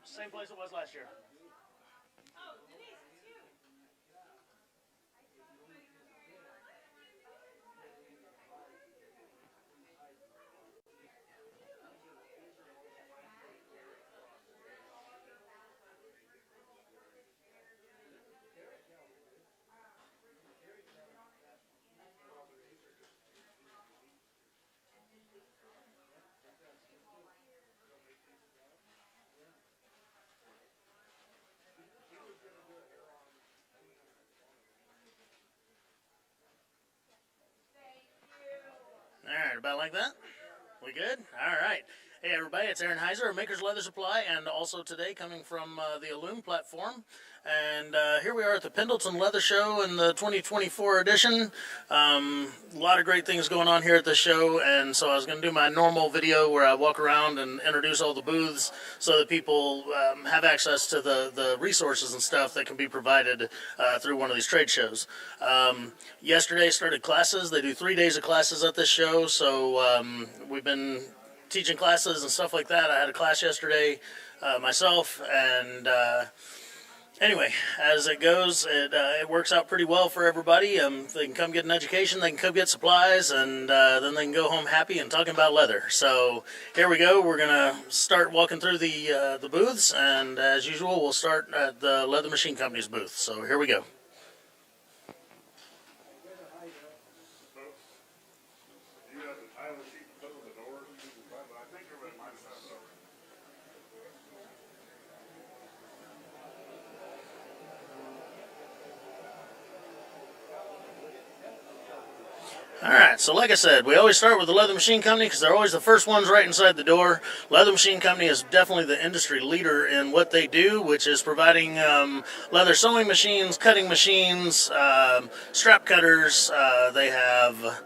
Same place it was last year. All right, about like that? We good? All right. Hey, everybody, it's Aaron Heizer of Maker's Leather Supply, and also today coming from the Illume platform. And here we are at the Pendleton Leather Show in the 2024 edition. A lot of great things going on here at the show, and so I was going to do my normal video where I walk around and introduce all the booths so that people have access to the resources and stuff that can be provided through one of these trade shows. Yesterday started classes. They do 3 days of classes at this show, so we've been teaching classes and stuff like that. I had a class yesterday myself, and anyway, as it goes, it works out pretty well for everybody. They can come get an education, they can come get supplies, and then they can go home happy and talking about leather. So here we go. We're going to start walking through the booths, and as usual, we'll start at the Leather Machine Company's booth. So here we go. Alright, so like I said, we always start with the Leather Machine Company because they're always the first ones right inside the door. Leather Machine Company is definitely the industry leader in what they do, which is providing leather sewing machines, cutting machines, strap cutters. They have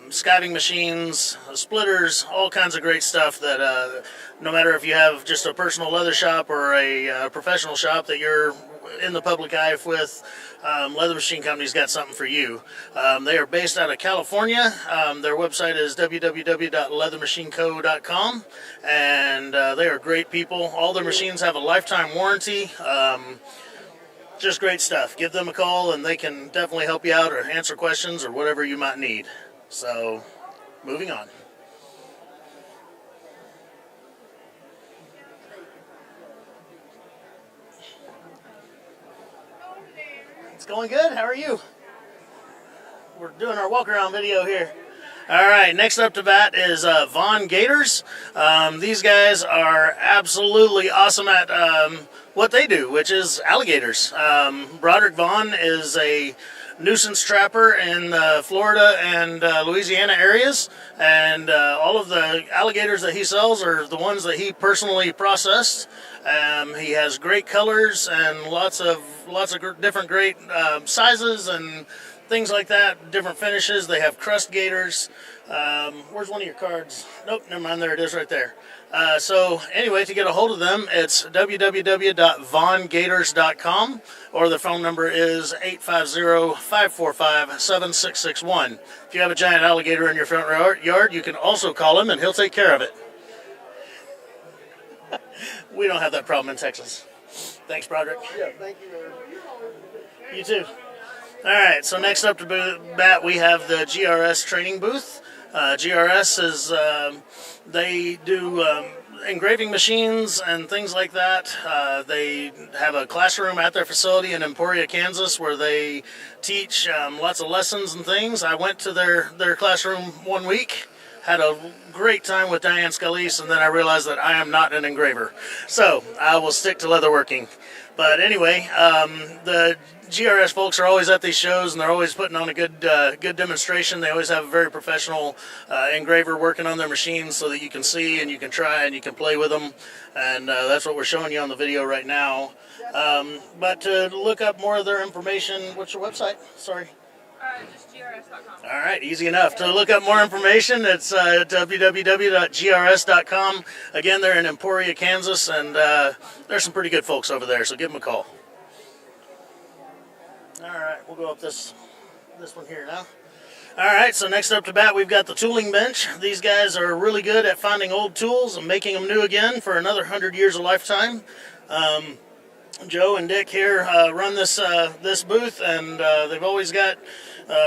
skiving machines, splitters, all kinds of great stuff that no matter if you have just a personal leather shop or a professional shop that you're in the public eye with, Leather Machine Company's got something for you. They are based out of California. Their website is www.leathermachineco.com, and they are great people. All their machines have a lifetime warranty. Just great stuff. Give them a call, and they can definitely help you out or answer questions or whatever you might need. So, moving on. It's going good. How are you? We're doing our walk around video here. All right, next up to bat is Von Gators. These guys are absolutely awesome at what they do, which is alligators. Broderick Vaughn is a nuisance trapper in the Florida and Louisiana areas, and all of the alligators that he sells are the ones that he personally processed. He has great colors and lots of different great sizes and things like that, different finishes. They have crust gators. Where's one of your cards? Nope, never mind, there it is right there. So anyway, to get a hold of them, it's www.vongators.com, or the phone number is 850-545-7661. If you have a giant alligator in your front yard, you can also call him and he'll take care of it. We don't have that problem in Texas. Thanks, Broderick. Yeah, thank you, man. You too. All right, so next up to bat, we have the GRS training booth. GRS is, they do engraving machines and things like that. They have a classroom at their facility in Emporia, Kansas, where they teach lots of lessons and things. I went to their classroom 1 week. Had a great time with Diane Scalise, and then I realized that I am not an engraver. So I will stick to leatherworking. But anyway, the GRS folks are always at these shows, and they're always putting on a good demonstration. They always have a very professional engraver working on their machines so that you can see and you can try and you can play with them. And that's what we're showing you on the video right now. But to look up more of their information, what's your website? Sorry. Just grs.com. All right, easy enough. To look up more information, it's www.grs.com. Again, they're in Emporia, Kansas, and there's some pretty good folks over there, so give them a call. All right, we'll go up this one here now. All right, so next up to bat, we've got the tooling bench. These guys are really good at finding old tools and making them new again for another 100 years of lifetime. Joe and Dick here run this booth, and they've always got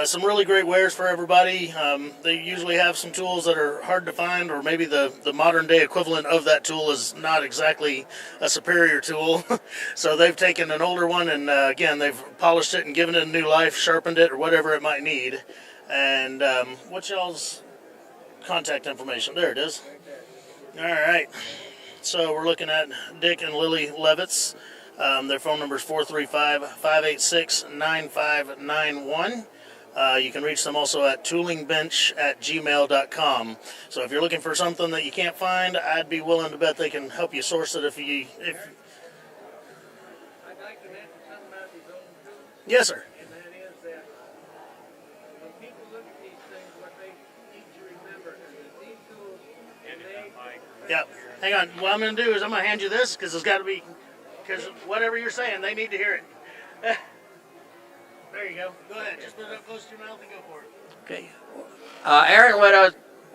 some really great wares for everybody. They usually have some tools that are hard to find, or maybe the modern day equivalent of that tool is not exactly a superior tool. So they've taken an older one and again, they've polished it and given it a new life, sharpened it, or whatever it might need. And what's y'all's contact information? There it is. All right. So we're looking at Dick and Lily Levitz. Their phone number is 435-586-9591. You can reach them also at toolingbench@gmail.com. So if you're looking for something that you can't find, I'd be willing to bet they can help you source it if I'd like to mention something about these old tools, Yes, sir. and that is that when people look at these things, what they need to remember is that these tools, and they... Yep. Hang on. What I'm going to do is I'm going to hand you this because it's got to be, because whatever you're saying, they need to hear it. There you go. Go ahead. Just put it up close to your mouth and go for it. Okay. Aaron, what I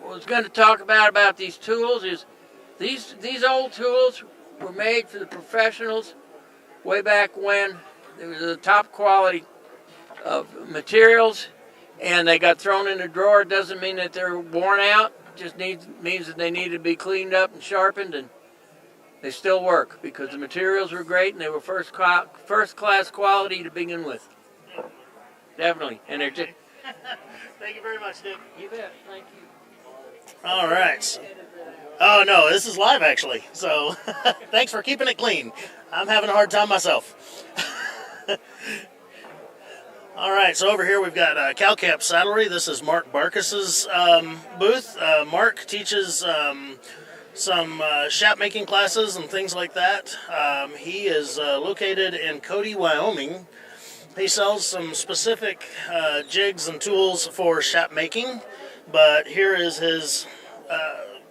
was going to talk about these tools is these old tools were made for the professionals way back when. They were the top quality of materials, and they got thrown in a drawer. It doesn't mean that they're worn out. It just means that they need to be cleaned up and sharpened, and they still work because the materials were great and they were first class quality to begin with. Definitely, and they're just... Thank you very much, Dick. You bet. Thank you. All right. Oh, no, this is live, actually. So thanks for keeping it clean. I'm having a hard time myself. All right, so over here we've got CalCamp Saddlery. This is Mark Barkis's booth. Mark teaches some shap making classes and things like that. He is located in Cody, Wyoming. He sells some specific jigs and tools for shap making, but here is his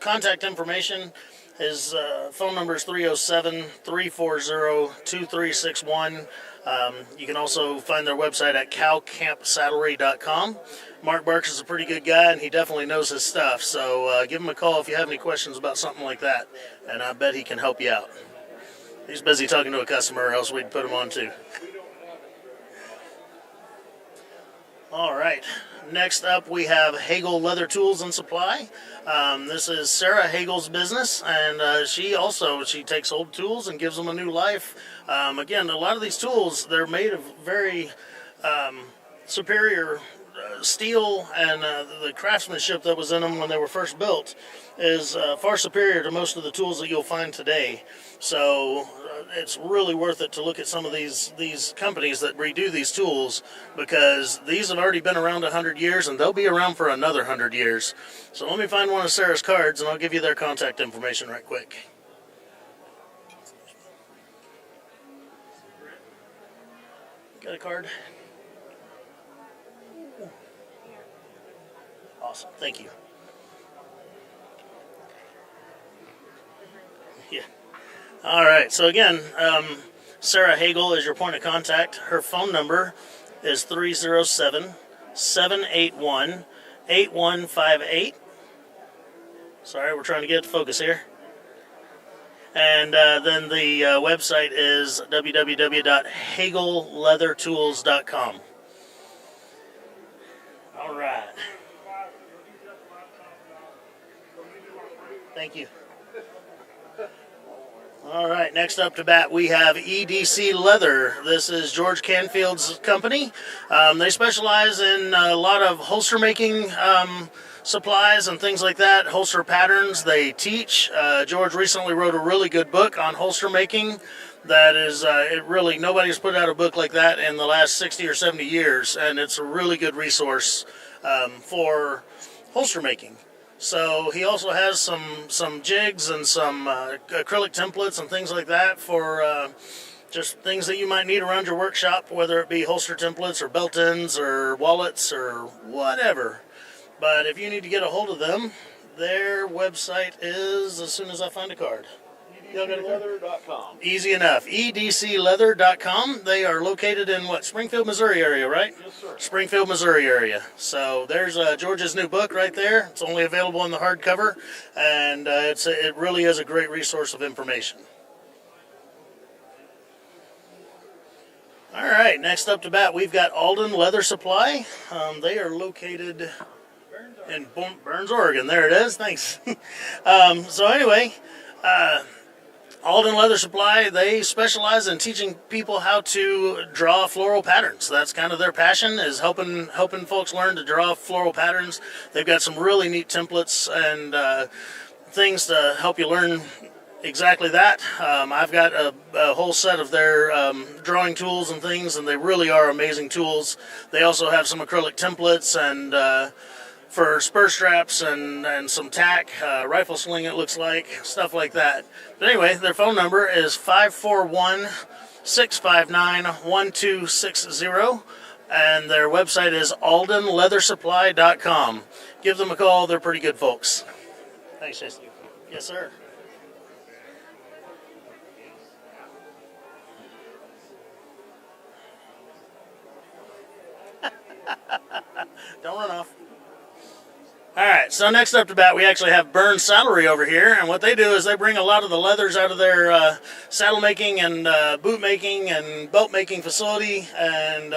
contact information. His phone number is 307-340-2361. You can also find their website at calcampsaddlery.com. Mark Barks is a pretty good guy, and he definitely knows his stuff, so give him a call if you have any questions about something like that, and I bet he can help you out. He's busy talking to a customer, or else we'd put him on too. All right, next up we have Hagel Leather Tools and Supply. This is Sarah Hagel's business, and she takes old tools and gives them a new life. Again, a lot of these tools, they're made of very superior steel, and the craftsmanship that was in them when they were first built is far superior to most of the tools that you'll find today. So it's really worth it to look at some of these companies that redo these tools, because these have already been around 100 years and they'll be around for another 100 years. So let me find one of Sarah's cards and I'll give you their contact information right quick. Got a card? Awesome, thank you. Yeah. All right, so again, Sarah Hagel is your point of contact. Her phone number is 307-781-8158. Sorry, we're trying to get focus here. And then the website is www.hagelleathertools.com. All right. Thank you. All right, next up to bat, we have EDC Leather. This is George Canfield's company. They specialize in a lot of holster making supplies and things like that, holster patterns they teach. George recently wrote a really good book on holster making. That is, nobody's put out a book like that in the last 60 or 70 years, and it's a really good resource for holster making. So he also has some jigs and some acrylic templates and things like that for just things that you might need around your workshop, whether it be holster templates or belt ends or wallets or whatever. But if you need to get a hold of them, their website is, as soon as I find a card. edcleather.com. Easy enough. edcleather.com. They are located in what, Springfield, Missouri area, right? Yes, sir. Springfield, Missouri area. So there's George's new book right there. It's only available in the hardcover, and it really is a great resource of information. All right, next up to bat, we've got Alden Leather Supply. They are located in Burns, Oregon. There it is. Thanks. So anyway, Alden Leather Supply, they specialize in teaching people how to draw floral patterns. That's kind of their passion, is helping folks learn to draw floral patterns. They've got some really neat templates and things to help you learn exactly that. I've got a whole set of their drawing tools and things, and they really are amazing tools. They also have some acrylic templates and for spur straps and some tack, rifle sling, it looks like, stuff like that. But anyway, their phone number is 541-659-1260, and their website is aldenleathersupply.com. Give them a call. They're pretty good folks. Thanks, Jason. Yes, sir. Don't run off. All right, so next up to bat, we actually have Burns Saddlery over here, and what they do is they bring a lot of the leathers out of their saddle making and boot making and belt making facility, and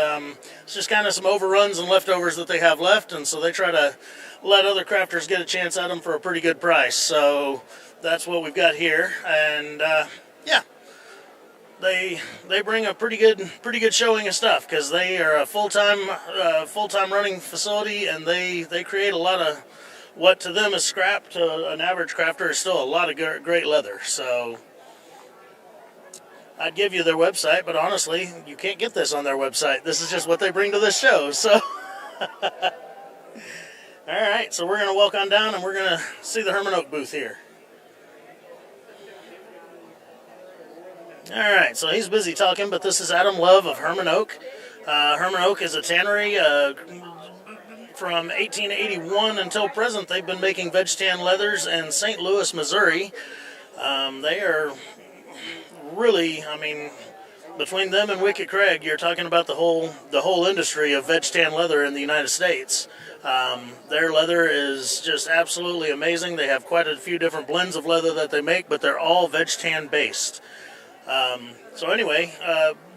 it's just kind of some overruns and leftovers that they have left, and so they try to let other crafters get a chance at them for a pretty good price. So that's what we've got here, and yeah. They bring a pretty good showing of stuff, because they are a full-time running facility, and they create a lot of what to them is scrap, to an average crafter is still a lot of great leather. So I'd give you their website, but honestly, you can't get this on their website. This is just what they bring to this show. So all right, so we're going to walk on down, and we're going to see the Herman Oak booth here. All right, so he's busy talking, but this is Adam Love of Herman Oak. Herman Oak is a tannery. From 1881 until present, they've been making veg tan leathers in St. Louis, Missouri. They are really, I mean, between them and Wicked Craig, you're talking about the whole industry of veg tan leather in the United States. Their leather is just absolutely amazing. They have quite a few different blends of leather that they make, but they're all veg tan based. So anyway,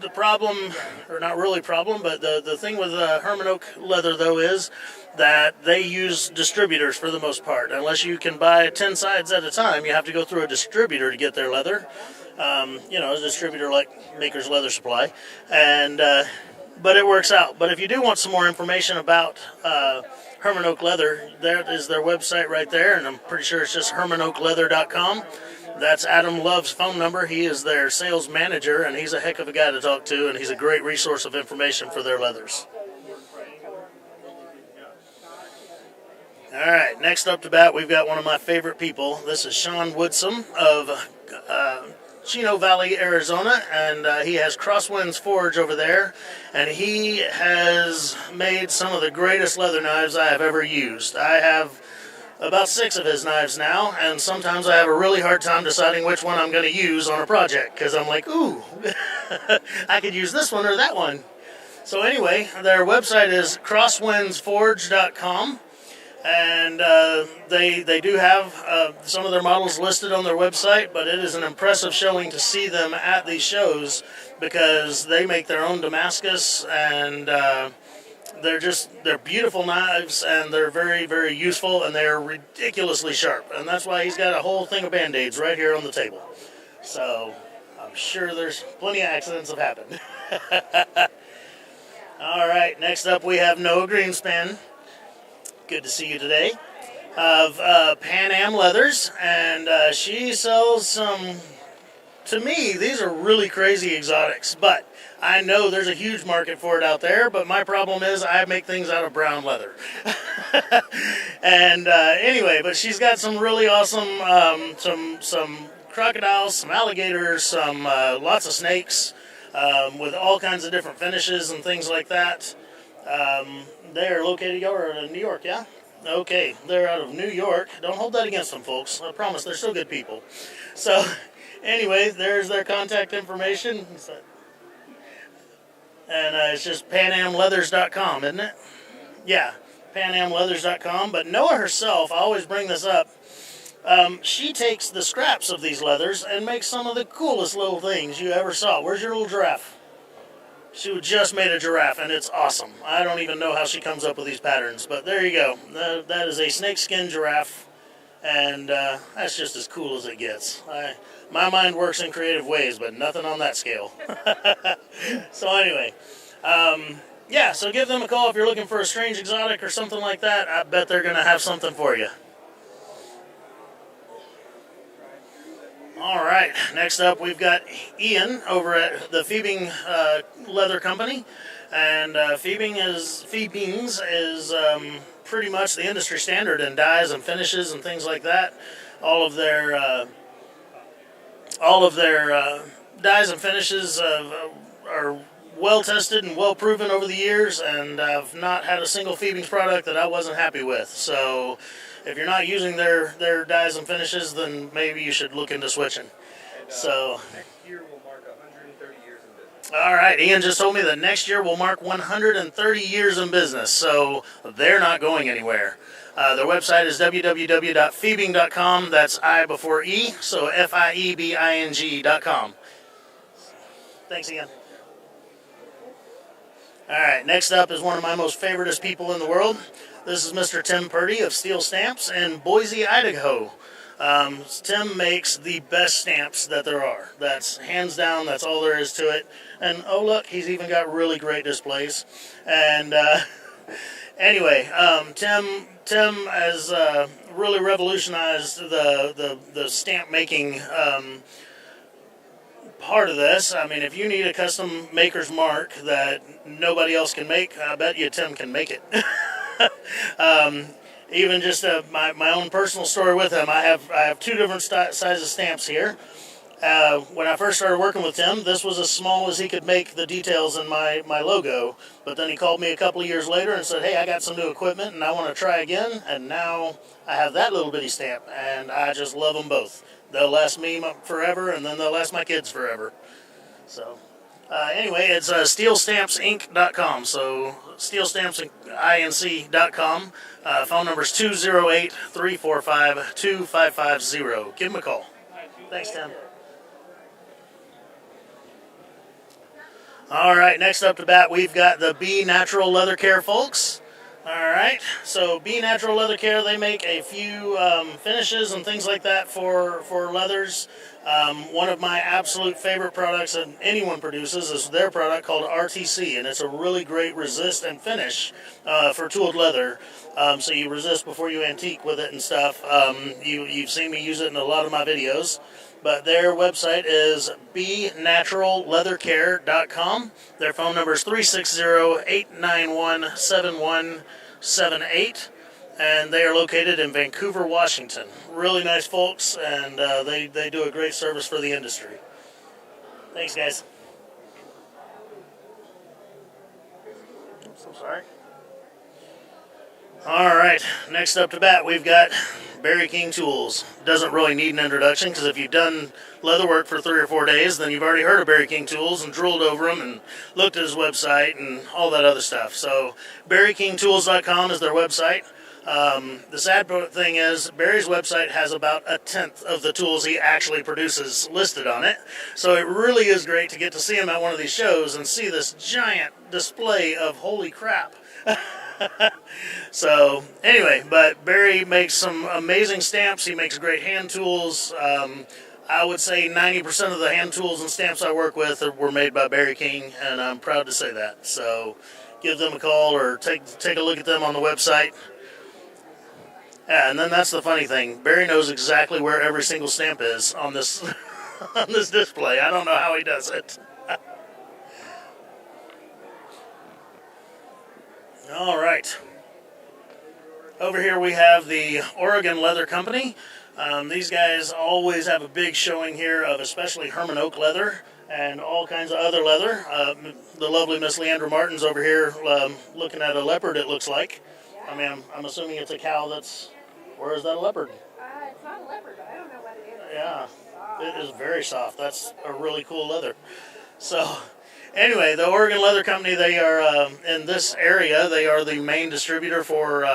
the problem, or not really problem, but the thing with Herman Oak leather, though, is that they use distributors for the most part. Unless you can buy 10 sides at a time, you have to go through a distributor to get their leather. A distributor like Maker's Leather Supply. And but it works out. But if you do want some more information about Herman Oak Leather, that is their website right there, and I'm pretty sure it's just hermanoakleather.com. That's Adam Love's phone number. He is their sales manager, and he's a heck of a guy to talk to, and he's a great resource of information for their leathers. All right, next up to bat, we've got one of my favorite people. This is Sean Woodsum of Chino Valley, Arizona, and he has Crosswinds Forge over there, and he has made some of the greatest leather knives I have ever used. I have about 6 of his knives now, and sometimes I have a really hard time deciding which one I'm going to use on a project, because I'm like, ooh, I could use this one or that one. So anyway, their website is crosswindsforge.com, and they do have some of their models listed on their website, but it is an impressive showing to see them at these shows, because they make their own Damascus, and they're beautiful knives, and they're very, very useful, and they're ridiculously sharp. And that's why he's got a whole thing of Band-Aids right here on the table. So I'm sure there's plenty of accidents have happened. All right, next up we have Noah Greenspan. Good to see you today. Of Pan Am Leathers, and she sells some, to me, these are really crazy exotics, but I know there's a huge market for it out there, but my problem is I make things out of brown leather. And anyway, but she's got some really awesome, some crocodiles, some alligators, some lots of snakes, with all kinds of different finishes and things like that. They are located in New York, yeah? Okay, they're out of New York. Don't hold that against them, folks. I promise they're still good people. So Anyway, there's their contact information. And it's just panamleathers.com, isn't it? Yeah, panamleathers.com. But Noah herself, I always bring this up, she takes the scraps of these leathers and makes some of the coolest little things you ever saw. Where's your little giraffe? She just made a giraffe, and it's awesome. I don't even know how she comes up with these patterns, but there you go. That is a snakeskin giraffe, and that's just as cool as it gets. My mind works in creative ways, but nothing on that scale. So anyway, yeah, so give them a call if you're looking for a strange exotic or something like that. I bet they're going to have something for you. All right, next up we've got Ian over at the Phoebing Leather Company, and Phoebings is pretty much the industry standard in dyes and finishes and things like that. All of their dyes and finishes are well tested and well proven over the years, and I've not had a single Phoebings product that I wasn't happy with. So if you're not using their dyes and finishes, then maybe you should look into switching. So next year will mark 130 years in business. All right, Ian just told me that next year will mark 130 years in business, so they're not going anywhere. Their website is www.phoebing.com. That's I before E, so FIEBING.com. Thanks, Ian. All right, next up is one of my most favoritist people in the world. This is Mr. Tim Purdy of Steel Stamps in Boise, Idaho. Tim makes the best stamps that there are. That's hands down, that's all there is to it. And oh look, he's even got really great displays. And anyway, Tim has really revolutionized the stamp making part of this. I mean, if you need a custom maker's mark that nobody else can make, I bet you Tim can make it. Even just my own personal story with him, I have two different sizes stamps here. When I first started working with Tim, this was as small as he could make the details in my logo. But then he called me a couple of years later and said, hey, I got some new equipment and I want to try again. And now I have that little bitty stamp, and I just love them both. They'll last me forever, and then they'll last my kids forever. So anyway, it's steelstampsinc.com. So steelstampsinc.com. Phone number is 208-345-2550. Give them a call. Thanks, Tim. All right, next up to bat, we've got the Be Natural Leather Care folks. All right, so Be Natural Leather Care, they make a few finishes and things like that for leathers. One of my absolute favorite products that anyone produces is their product called RTC, and it's a really great resist and finish for tooled leather. So you resist before you antique with it and stuff. You've seen me use it in a lot of my videos. But their website is benaturalleathercare.com. Their phone number is 360-891-7178. And they are located in Vancouver, Washington. Really nice folks, and they do a great service for the industry. Thanks, guys. Oops, I'm sorry. All right, next up to bat, we've got Barry King Tools. Doesn't really need an introduction, because if you've done leather work for 3 or 4 days, then you've already heard of Barry King Tools and drooled over him and looked at his website and all that other stuff. So barrykingtools.com is their website. The sad thing is Barry's website has about 1/10 of the tools he actually produces listed on it. So it really is great to get to see him at one of these shows and see this giant display of holy crap. So anyway, but Barry makes some amazing stamps. He makes great hand tools. I would say 90% of the hand tools and stamps I work with were made by Barry King, and I'm proud to say that. So give them a call or take a look at them on the website. Yeah, and then that's the funny thing. Barry knows exactly where every single stamp is on this on this display. I don't know how he does it. All right. Over here we have the Oregon Leather Company. These guys always have a big showing here of especially Herman Oak leather and all kinds of other leather. The lovely Miss Leandra Martin's over here looking at a leopard, it looks like. I mean, I'm assuming it's a cow that's... Where is that, a leopard? It's not a leopard. I don't know what it is. Yeah. It is very soft. That's a really cool leather. So, anyway, the Oregon Leather Company, they are in this area. They are the main distributor for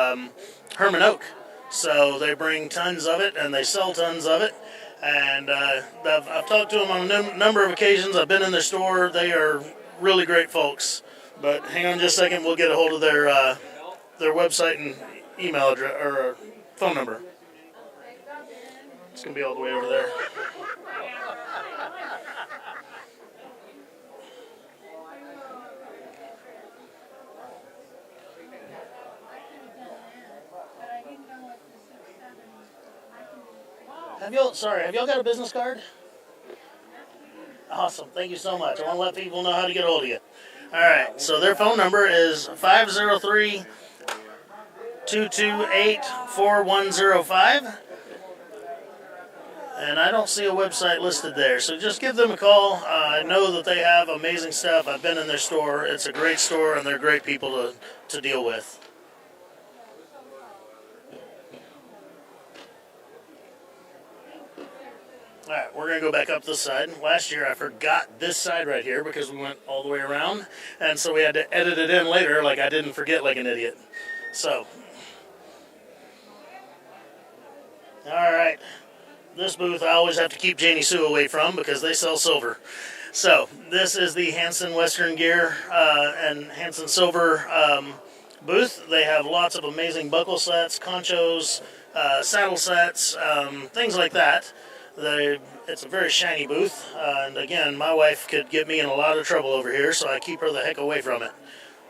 Herman Oak. So they bring tons of it and they sell tons of it. And I've talked to them on a number of occasions. I've been in their store. They are really great folks. But hang on just a second. We'll get a hold of their website and email address or phone number. It's going to be all the way over there. Have y'all got a business card? Awesome. Thank you so much. I want to let people know how to get a hold of you. All right. So their phone number is 503-228-4105. And I don't see a website listed there. So just give them a call. I know that they have amazing stuff. I've been in their store. It's a great store, and they're great people to deal with. All right, we're going to go back up this side. Last year I forgot this side right here because we went all the way around, and so we had to edit it in later like I didn't forget like an idiot. So, all right, this booth I always have to keep Janie Sue away from because they sell silver. So, this is the Hanson Western Gear and Hanson Silver booth. They have lots of amazing buckle sets, conchos, saddle sets, things like that. It's a very shiny booth, and again, my wife could get me in a lot of trouble over here, so I keep her the heck away from it.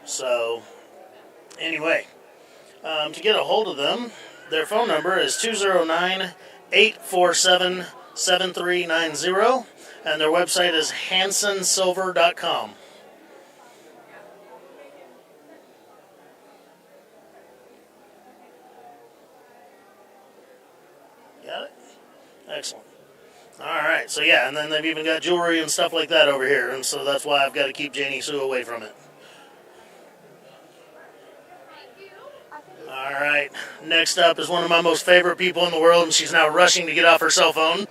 So, anyway, to get a hold of them, their phone number is 209-847-7390, and their website is hansonsilver.com. Got it? Excellent. All right, so yeah, and then they've even got jewelry and stuff like that over here, and so that's why I've got to keep Janie Sue away from it. All right, next up is one of my most favorite people in the world, and she's now rushing to get off her cell phone.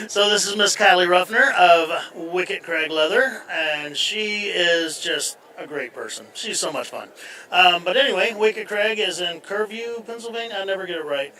So this is Miss Kylie Ruffner of Wicked Craig Leather, and she is just a great person. She's so much fun. But anyway, Wicked Craig is in Kerrview, Pennsylvania. I never get it right.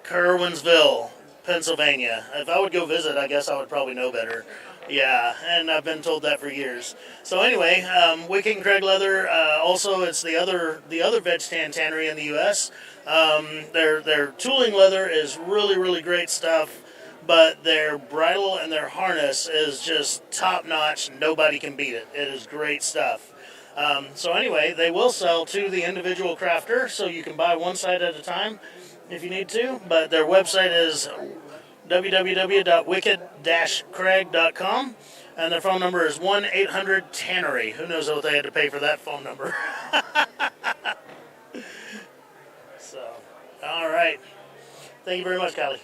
Kerwinsville, Pennsylvania. If I would go visit, I guess I would probably know better. Yeah, and I've been told that for years. So anyway, Wicked Craig Leather. Also, it's the other veg tannery in the U.S. Their tooling leather is really, really great stuff. But their bridle and their harness is just top notch. Nobody can beat it. It is great stuff. So anyway, they will sell to the individual crafter, so you can buy one side at a time if you need to, but their website is www.wicked-craig.com, and their phone number is 1-800-TANNERY. Who knows what they had to pay for that phone number? So, all right. Thank you very much, Kylie.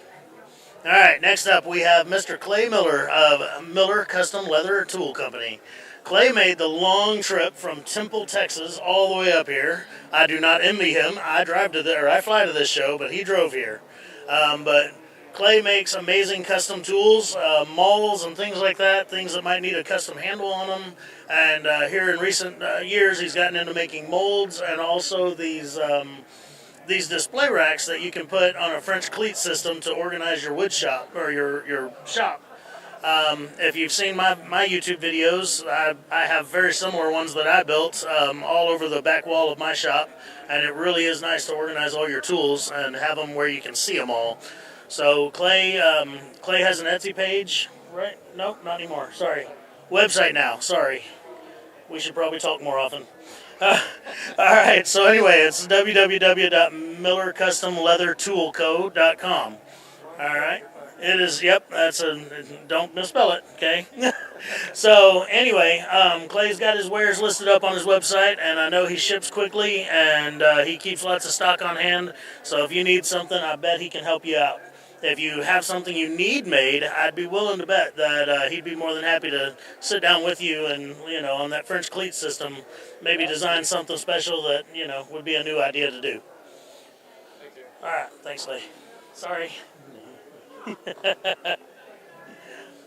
All right, next up we have Mr. Clay Miller of Miller Custom Leather Tool Company. Clay made the long trip from Temple, Texas, all the way up here. I do not envy him. I fly to this show, but he drove here. But Clay makes amazing custom tools, mauls and things like that, things that might need a custom handle on them. And here in recent years, he's gotten into making molds and also these display racks that you can put on a French cleat system to organize your wood shop or your shop. If you've seen my YouTube videos, I have very similar ones that I built all over the back wall of my shop, and it really is nice to organize all your tools and have them where you can see them all. So Clay has an Etsy page, right? Nope, not anymore. Sorry. Website now. Sorry. We should probably talk more often. All right. So anyway, it's www.millercustomleathertoolco.com. All right. It is, yep, don't misspell it, okay? So, anyway, Clay's got his wares listed up on his website, and I know he ships quickly, and he keeps lots of stock on hand, so if you need something, I bet he can help you out. If you have something you need made, I'd be willing to bet that he'd be more than happy to sit down with you and, on that French cleat system, maybe design something special that, would be a new idea to do. Thank you. All right, thanks, Clay. Sorry.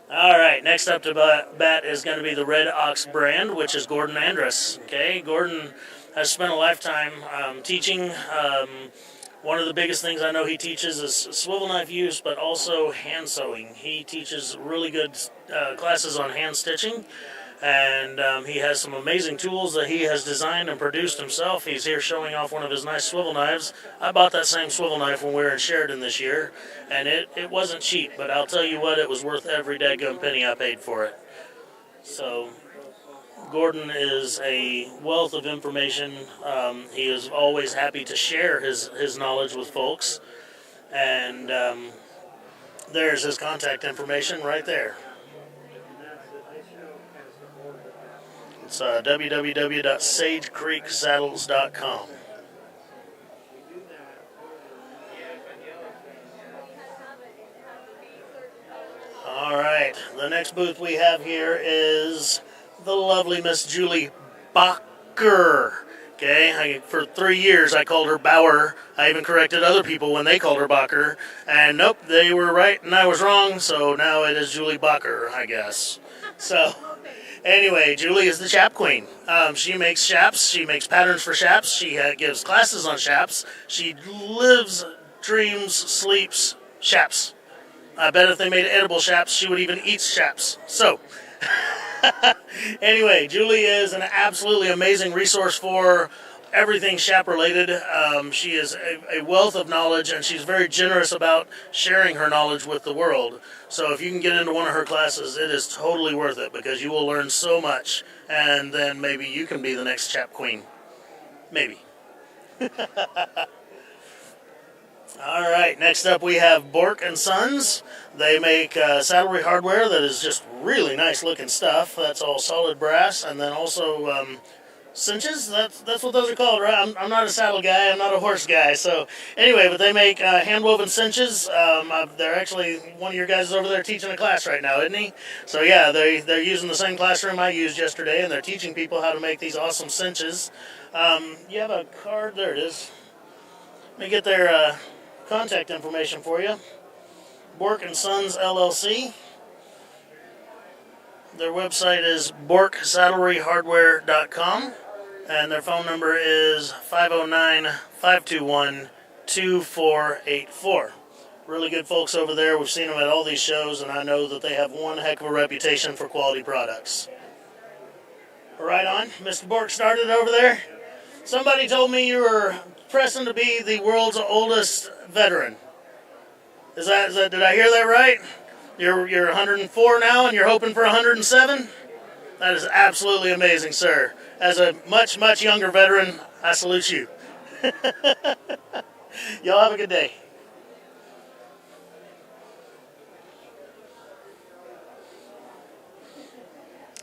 All right, next up to bat is going to be the Red Ox brand, which is Gordon Andrus. Okay, Gordon has spent a lifetime teaching. One of the biggest things I know he teaches is swivel knife use, but also hand sewing. He teaches really good classes on hand stitching, and he has some amazing tools that he has designed and produced himself. He's here showing off one of his nice swivel knives. I bought that same swivel knife when we were in Sheridan this year, and it wasn't cheap, but I'll tell you what, it was worth every daggum penny I paid for it. So Gordon is a wealth of information. He is always happy to share his knowledge with folks, and there's his contact information right there. It's www.sagecreeksaddles.com. All right, the next booth we have here is the lovely Miss Julie Bacher. Okay, for 3 years I called her Bauer. I even corrected other people when they called her Bacher. And nope, they were right and I was wrong, so now it is Julie Bacher, I guess. So anyway, Julie is the Chap Queen. She makes chaps. She makes patterns for chaps. She gives classes on chaps. She lives, dreams, sleeps chaps. I bet if they made edible chaps, she would even eat chaps. So, anyway, Julie is an absolutely amazing resource for everything chap related. She is a wealth of knowledge, and she's very generous about sharing her knowledge with the world. So if you can get into one of her classes, it is totally worth it because you will learn so much, and then maybe you can be the next chap queen. Maybe. All right, next up we have Bork & Sons. They make saddlery hardware that is just really nice looking stuff. That's all solid brass, and then also cinches. That's what those are called, right? I'm not a saddle guy. I'm not a horse guy. So anyway, but they make hand-woven cinches. They're actually, one of your guys is over there teaching a class right now, isn't he? So yeah, they're using the same classroom I used yesterday, and they're teaching people how to make these awesome cinches. You have a card. There it is. Let me get their contact information for you. Bork & Sons LLC. Their website is borksaddleryhardware.com, and their phone number is 509-521-2484. Really good folks over there. We've seen them at all these shows, and I know that they have one heck of a reputation for quality products. Right on. Mr. Bork started over there. Somebody told me you were pressing to be the world's oldest veteran. Is that did I hear that right? You're 104 now and you're hoping for 107? That is absolutely amazing, sir. As a much, much younger veteran, I salute you. Y'all have a good day.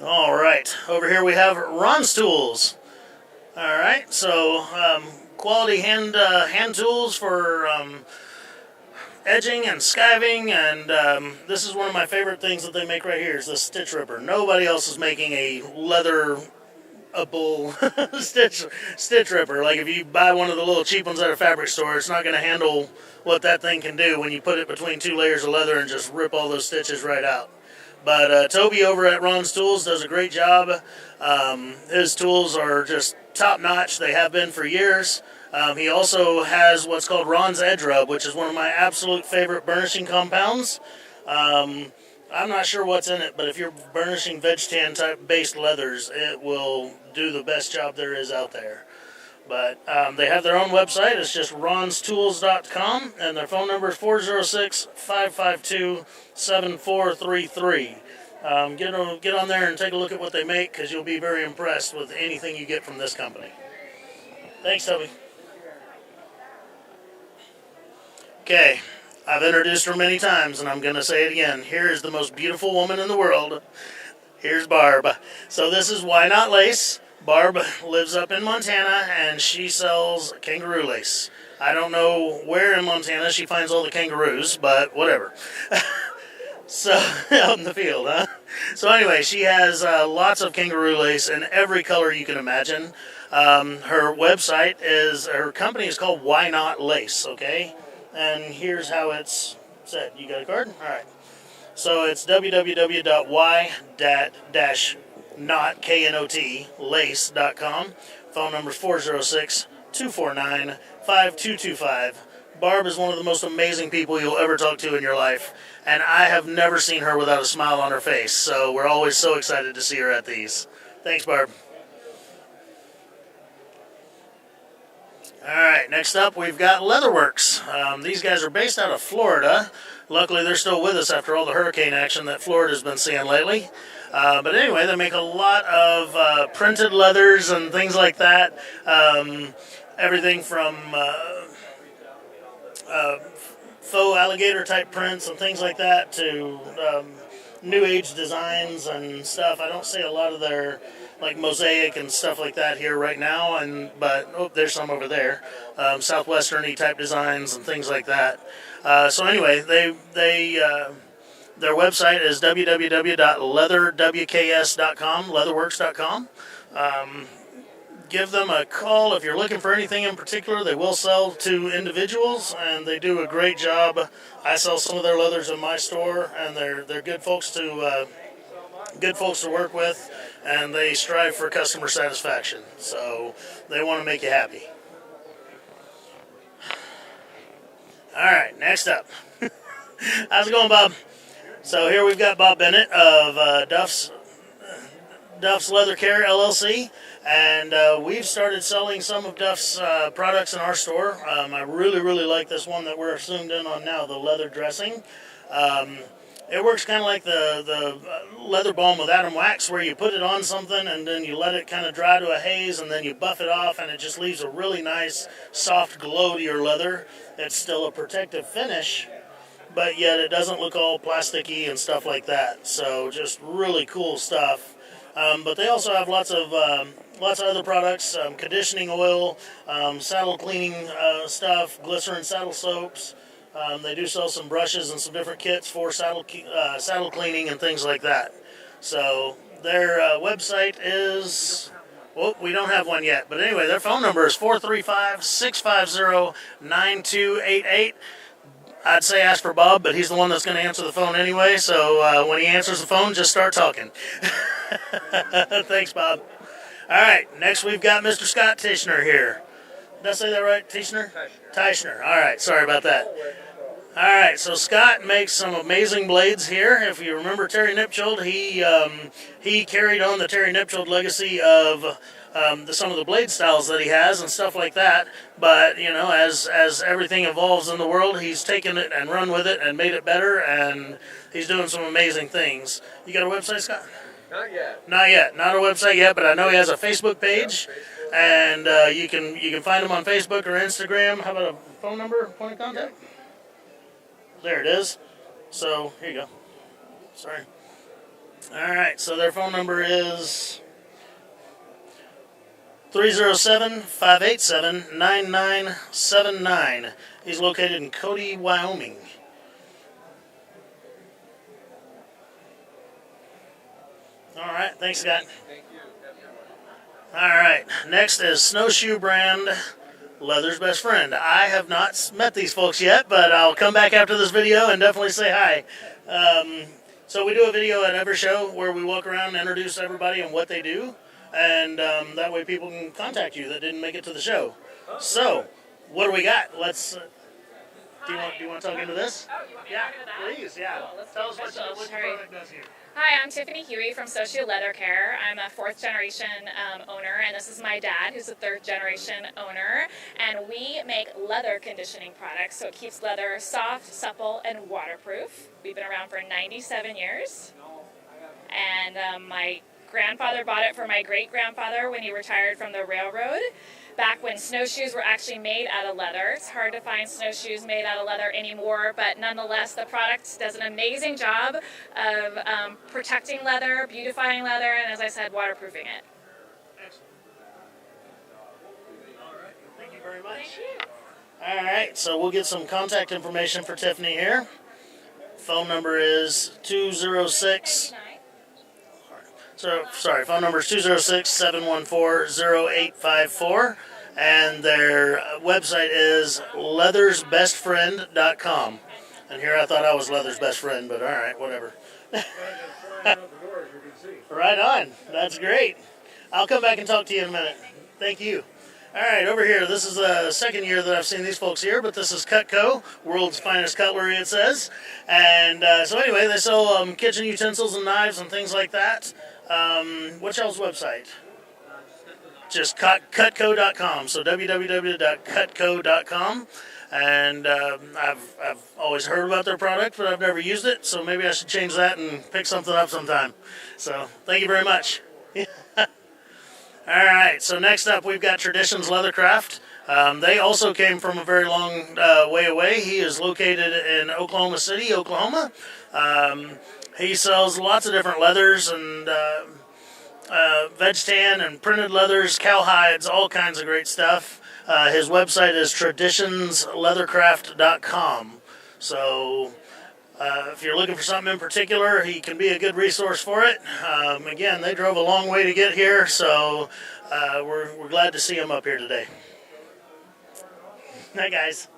All right, over here we have Ron's Tools. All right, so quality hand tools for edging and skiving, and this is one of my favorite things that they make right here is the stitch ripper. Nobody else is making a leatherable stitch ripper. Like if you buy one of the little cheap ones at a fabric store, it's not going to handle what that thing can do when you put it between 2 layers of leather and just rip all those stitches right out. But Toby over at Ron's Tools does a great job. His tools are just top-notch. They have been for years. He also has what's called Ron's Edge Rub, which is one of my absolute favorite burnishing compounds. I'm not sure what's in it, but if you're burnishing veg tan type based leathers, it will do the best job there is out there. But they have their own website. It's just ronstools.com, and their phone number is 406-552-7433. Get on there and take a look at what they make, because you'll be very impressed with anything you get from this company. Thanks, Toby. Okay, I've introduced her many times, and I'm going to say it again. Here is the most beautiful woman in the world. Here's Barb. So this is Why Not Lace. Barb lives up in Montana, and she sells kangaroo lace. I don't know where in Montana she finds all the kangaroos, but whatever. So, out in the field, huh? So anyway, she has lots of kangaroo lace in every color you can imagine. Her website her company is called Why Not Lace, okay? And here's how it's Said you got a card? All right. So it's www.y.not lace.com. Phone number is 406-249-5225. Barb is one of the most amazing people you'll ever talk to in your life, and I have never seen her without a smile on her face, so we're always so excited to see her at these. Thanks, Barb. All right, next up we've got Leatherworks. These guys are based out of Florida. Luckily, they're still with us after all the hurricane action that Florida's been seeing lately. But anyway, they make a lot of printed leathers and things like that. Everything from faux alligator type prints and things like that to new age designs and stuff. I don't see a lot of their like mosaic and stuff like that here right now, but there's some over there, southwestern-y type designs and things like that. So anyway, their website is www.leatherwks.com, leatherworks.com. Give them a call if you're looking for anything in particular. They will sell to individuals, and they do a great job. I sell some of their leathers in my store, and they're good folks to work with, and they strive for customer satisfaction. So they want to make you happy. All right, next up. How's it going, Bob? So here we've got Bob Bennett of Duff's Leather Care LLC, and we've started selling some of Duff's products in our store. I really like this one that we're zoomed in on now, the leather dressing. It works kind of like the leather balm with Adam Wax, where you put it on something and then you let it kind of dry to a haze and then you buff it off, and it just leaves a really nice soft glow to your leather. It's still a protective finish, but yet it doesn't look all plasticky and stuff like that. So just really cool stuff. But they also have lots of other products, conditioning oil, saddle cleaning stuff, glycerin saddle soaps. They do sell some brushes and some different kits for saddle cleaning and things like that. So their website is, well, we don't have one yet. But anyway, their phone number is 435-650-9288. I'd say ask for Bob, but he's the one that's going to answer the phone anyway. So when he answers the phone, just start talking. Thanks, Bob. All right, next we've got Mr. Scott Tishner here. Did I say that right, Tishner? Tishner. All right, sorry about that. All right, so Scott makes some amazing blades here. If you remember Terry Nipchold, he carried on the Terry Nipchold legacy of some of the blade styles that he has and stuff like that. But, you know, as everything evolves in the world, he's taken it and run with it and made it better, and he's doing some amazing things. You got a website, Scott? Not yet. Not yet. Not a website yet, but I know he has a Facebook page, and you can find him on Facebook or Instagram. How about a phone number, point of contact? There it is. So, here you go. Sorry. All right, so their phone number is 307-587-9979. He's located in Cody, Wyoming. All right, thanks, Scott. Thank you. All right, next is Snowshoe Brand, Leather's Best Friend. I have not met these folks yet, but I'll come back after this video and definitely say hi. So we do a video at every show where we walk around and introduce everybody and what they do, and that way people can contact you that didn't make it to the show. So, what do we got? Let's. Do you want to talk into this? Oh, you want me Yeah, to do that? please. Yeah. Cool, let's Tell us do what this. your product does here. Hi, I'm Tiffany Huey from Snowshoe Leather Care. I'm a fourth generation owner, and this is my dad, who's a third generation owner. And we make leather conditioning products, so it keeps leather soft, supple, and waterproof. We've been around for 97 years. And my grandfather bought it for my great-grandfather when he retired from the railroad, back when snowshoes were actually made out of leather. It's hard to find snowshoes made out of leather anymore, but nonetheless, the product does an amazing job of protecting leather, beautifying leather, and as I said, waterproofing it. Excellent. All right. Thank you very much. Thank you. All right, so we'll get some contact information for Tiffany here. Phone number is 206. Phone number is 206-714-0854, and their website is leathersbestfriend.com. And here I thought I was leather's best friend, but all right, whatever. Right on. That's great. I'll come back and talk to you in a minute. Thank you. All right, over here. This is the second year that I've seen these folks here, but this is Cutco, world's finest cutlery, it says. And so anyway, they sell kitchen utensils and knives and things like that. What's y'all's website? Just cutco.com. So www.cutco.com. And I've always heard about their product, but I've never used it. So maybe I should change that and pick something up sometime. So thank you very much. All right, so next up we've got Traditions Leathercraft. They also came from a very long way away. He is located in Oklahoma City, Oklahoma. He sells lots of different leathers and veg tan and printed leathers, cowhides, all kinds of great stuff. His website is traditionsleathercraft.com. So if you're looking for something in particular, he can be a good resource for it. Again, they drove a long way to get here, so we're glad to see him up here today. Hi, guys.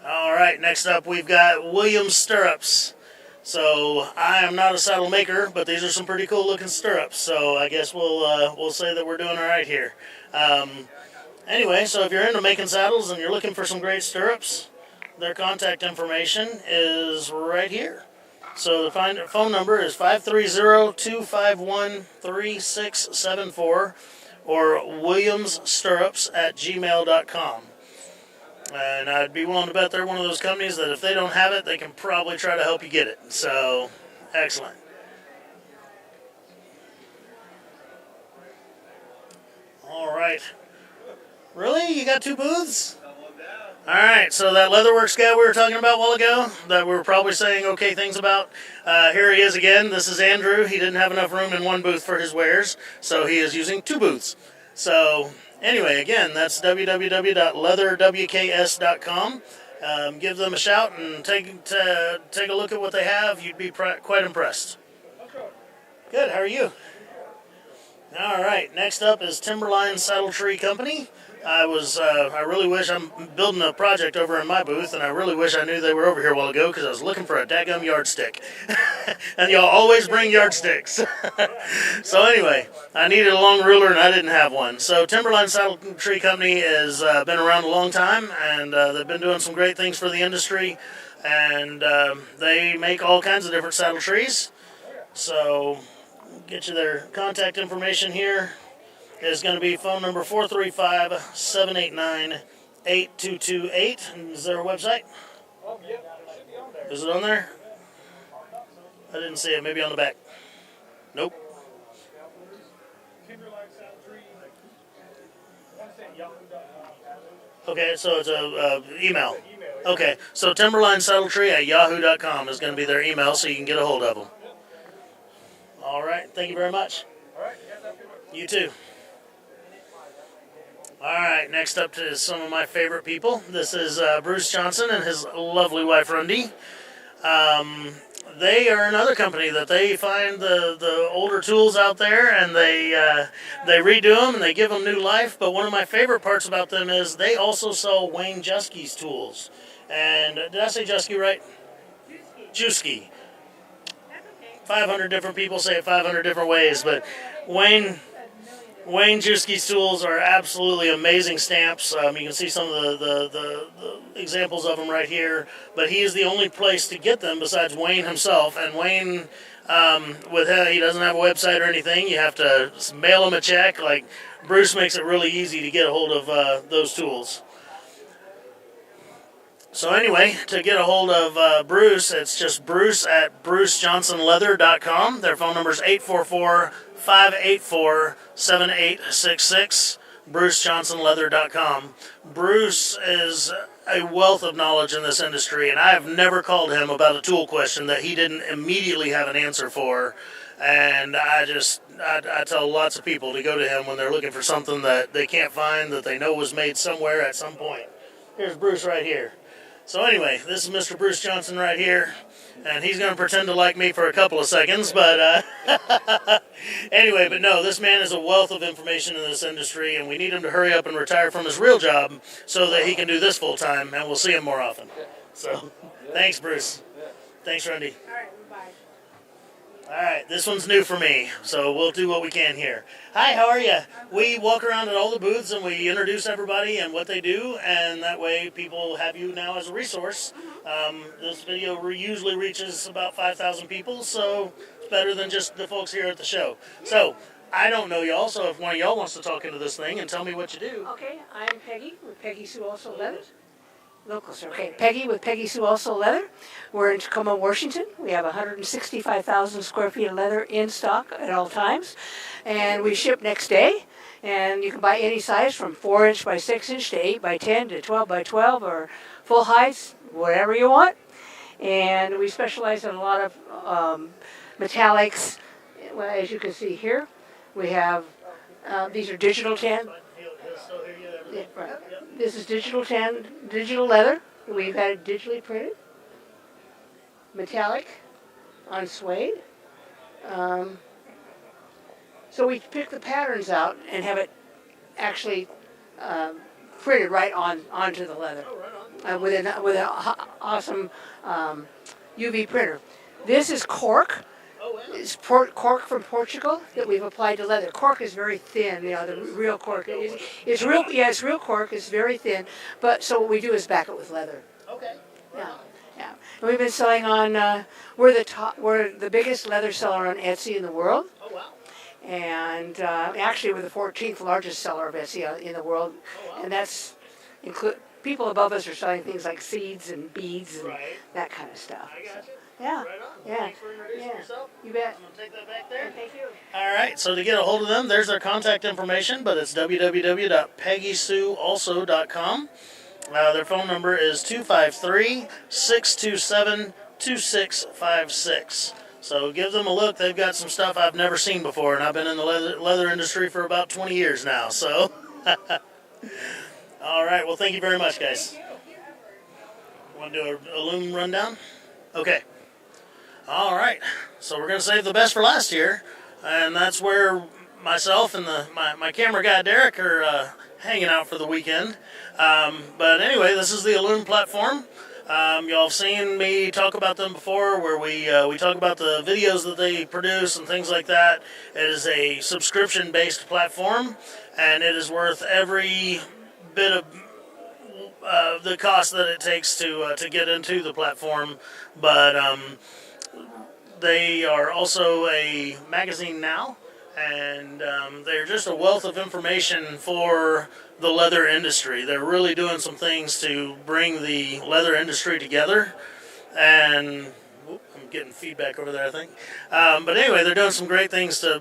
All right, next up we've got Williams Stirrups. So I am not a saddle maker, but these are some pretty cool looking stirrups. So I guess we'll say that we're doing all right here. Anyway, so if you're into making saddles and you're looking for some great stirrups, their contact information is right here. So the phone number is 530-251-3674 or williamsstirrups@gmail.com. And I'd be willing to bet they're one of those companies that if they don't have it, they can probably try to help you get it. So, excellent. All right. Really? You got two booths? All right, so that Leatherworks guy we were talking about a while ago, that we were probably saying okay things about, here he is again. This is Andrew. He didn't have enough room in one booth for his wares, so he is using two booths. So anyway, again, that's www.leatherwks.com. Give them a shout and take a look at what they have. You'd be quite impressed. Good, how are you? All right, next up is Timberline Saddle Tree Company. I really wish, I'm building a project over in my booth, and I really wish I knew they were over here a while ago because I was looking for a daggum yardstick. And y'all always bring yardsticks. So anyway, I needed a long ruler and I didn't have one. So Timberline Saddle Tree Company has been around a long time, and they've been doing some great things for the industry. And they make all kinds of different saddle trees. So get you their contact information here. Is going to be phone number 435-789-8228. Is there a website? Is it on there? I didn't see it. Maybe on the back. Nope. Okay, so it's a email. Okay, so Timberline Saddle Tree at yahoo.com is going to be their email, so you can get a hold of them. All right, thank you very much. You too. All right, next up is some of my favorite people. This is Bruce Johnson and his lovely wife, Rundy. They are another company that they find the older tools out there, and they redo them and they give them new life. But one of my favorite parts about them is they also sell Wayne Juski's tools. And did I say Jusky right? Juski. 500 different people say it 500 different ways, but Wayne Juski's tools are absolutely amazing stamps. You can see some of the examples of them right here. But he is the only place to get them besides Wayne himself. And Wayne, he doesn't have a website or anything. You have to mail him a check. Like Bruce makes it really easy to get a hold of those tools. So anyway, to get a hold of Bruce, it's just Bruce at brucejohnsonleather.com. Their phone number is 844-584-7866, brucejohnsonleather.com. Bruce is a wealth of knowledge in this industry, and I have never called him about a tool question that he didn't immediately have an answer for. And I tell lots of people to go to him when they're looking for something that they can't find that they know was made somewhere at some point. Here's Bruce right here. So anyway, this is Mr. Bruce Johnson right here, and he's going to pretend to like me for a couple of seconds, but anyway, but no, this man is a wealth of information in this industry, and we need him to hurry up and retire from his real job so that he can do this full time, and we'll see him more often. So, thanks, Bruce. Thanks, Randy. All right, bye. All right, this one's new for me, so we'll do what we can here. Hi, how are you? We walk around at all the booths and we introduce everybody and what they do, and that way people have you now as a resource. This video usually reaches about 5,000 people, so it's better than just the folks here at the show. So, I don't know y'all, so if one of y'all wants to talk into this thing and tell me what you do. Okay, I'm Peggy with Peggy Sue Also Leather. Locals, okay. Peggy with Peggy Sue Also Leather. We're in Tacoma, Washington. We have 165,000 square feet of leather in stock at all times, and we ship next day. And you can buy any size from 4-inch by 6-inch to 8 by 10 to 12 by 12 or full heights, whatever you want. And we specialize in a lot of metallics. Well, as you can see here, we have these are digital tan. Yeah, right. This is digital leather. We've had it digitally printed, metallic, on suede. So we pick the patterns out and have it actually printed right onto the leather with an awesome UV printer. This is cork. It's cork from Portugal that we've applied to leather. Cork is very thin, the real cork. It's real, yeah, it's real cork. It's very thin, but so what we do is back it with leather. Okay. Yeah, yeah. And we've been selling on. We're the biggest leather seller on Etsy in the world. Oh, wow. And actually, we're the 14th largest seller of Etsy in the world, and that's people above us are selling things like seeds and beads and that kind of stuff. I got you. Yeah. Right on. Yeah. Thanks for introducing yourself. You bet. I'm going to take that back there. Thank you. All right, so to get a hold of them, there's their contact information, but it's www.peggysuealso.com. Their phone number is 253-627-2656. So give them a look. They've got some stuff I've never seen before, and I've been in the leather industry for about 20 years now. So, all right, well, thank you very much, guys. Want to do a loom rundown? Okay. All right. So we're going to save the best for last here, and that's where myself and my camera guy Derek are hanging out for the weekend. But anyway, this is the Loom platform. Y'all have seen me talk about them before, where we talk about the videos that they produce and things like that. It is a subscription-based platform, and it is worth every bit of the cost that it takes to get into the platform. But they are also a magazine now, and they're just a wealth of information for the leather industry. They're really doing some things to bring the leather industry together, and I'm getting feedback over there, I think. But anyway, they're doing some great things to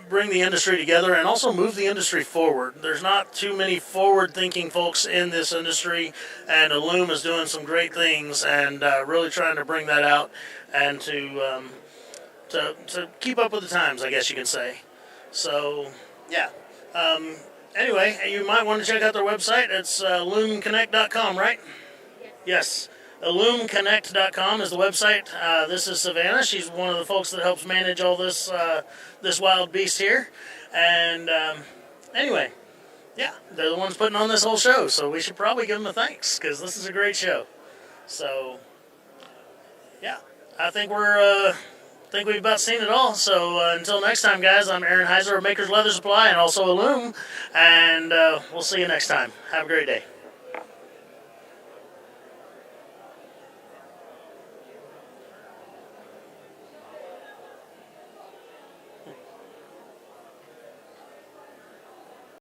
bring the industry together and also move the industry forward. There's not too many forward-thinking folks in this industry, and Loom is doing some great things and really trying to bring that out and to keep up with the times, I guess you can say. So, yeah. Anyway, you might want to check out their website. It's loomconnect.com, right? Yes. Loomconnect.com is the website. This is Savannah. She's one of the folks that helps manage all this this wild beast here. And anyway, yeah, they're the ones putting on this whole show, so we should probably give them a thanks, because this is a great show. So, yeah, I think we've about seen it all. So until next time, guys, I'm Aaron Heizer of Maker's Leather Supply and also Loom, and we'll see you next time. Have a great day.